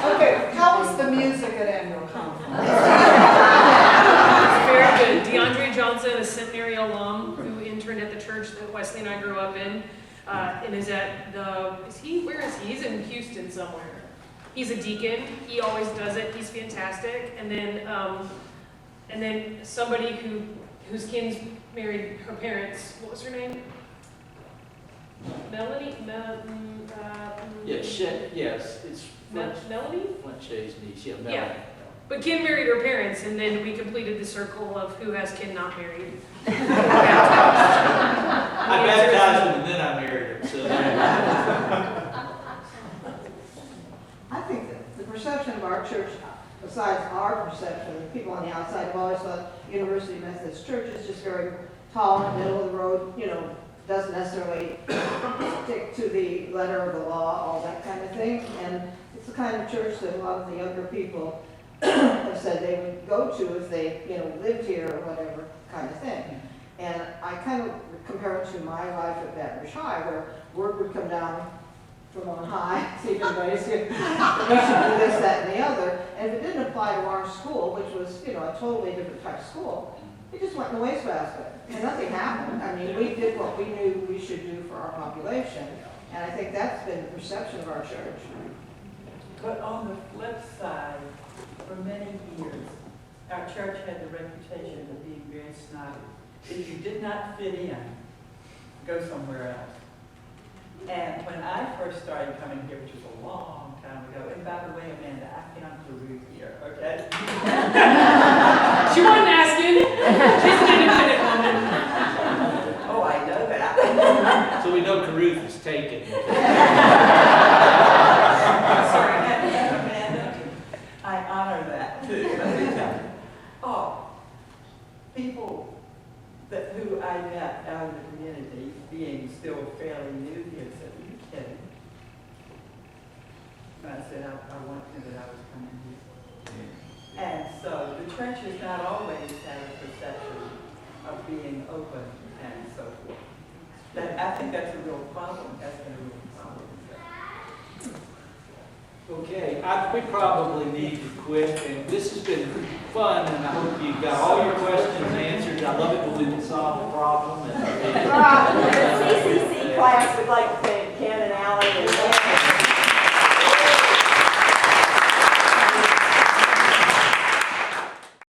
Speaker 9: Okay, how was the music at annual conference?
Speaker 3: Very good. DeAndre Johnson, a seminary alum who interned at the church that Wesley and I grew up in, and is at where is he? He's in Houston somewhere. He's a deacon. He always does it. He's fantastic. And then somebody whose kids married her parents. What was her name? Melanie?
Speaker 1: Yes, it's
Speaker 3: Melanie?
Speaker 1: Flint Shay's niece, yeah, Melanie.
Speaker 3: Yeah. But Ken married her parents, and then we completed the circle of who has Ken not married.
Speaker 1: I baptized him and then I married him, so.
Speaker 12: I think that the perception of our church, besides our perception, the people on the outside have always thought University Methodist Church is just very tall, middle of the road, you know, doesn't necessarily stick to the letter of the law, all that kind of thing. And it's the kind of church that a lot of the younger people have said they would go to if they, you know, lived here or whatever kind of thing. And I kind of compare it to my life at Baton Rouge High, where word would come down from on high, see if anybody's here. We should do this, that, and the other. And if it didn't apply to our school, which was, you know, a totally different type of school, it just went in the wastebasket. And nothing happened. I mean, we did what we knew we should do for our population. And I think that's been the perception of our church.
Speaker 17: But on the flip side, for many years, our church had the reputation of being very snobby. If you did not fit in, go somewhere else. And when I first started coming here, which was a long time ago, and by the way, Amanda, I found Ruth here, okay?
Speaker 3: She wasn't asking. She's an independent woman.
Speaker 17: Oh, I know that.
Speaker 1: So we know Caruth is taken.
Speaker 17: Sorry, Amanda. I honor that too. Let me tell you. Oh, people who I met out in the community, being still fairly new here, said, "Are you kidding?" And I said, I want to that I was coming here. And so the church has not always had a perception of being open and so forth. I think that's a real problem. That's been a real problem.
Speaker 1: Okay, we probably need to quit, and this has been fun, and I hope you got all your questions answered. I love it when we can solve a problem.
Speaker 15: CCC class would like to thank Ken and Alan and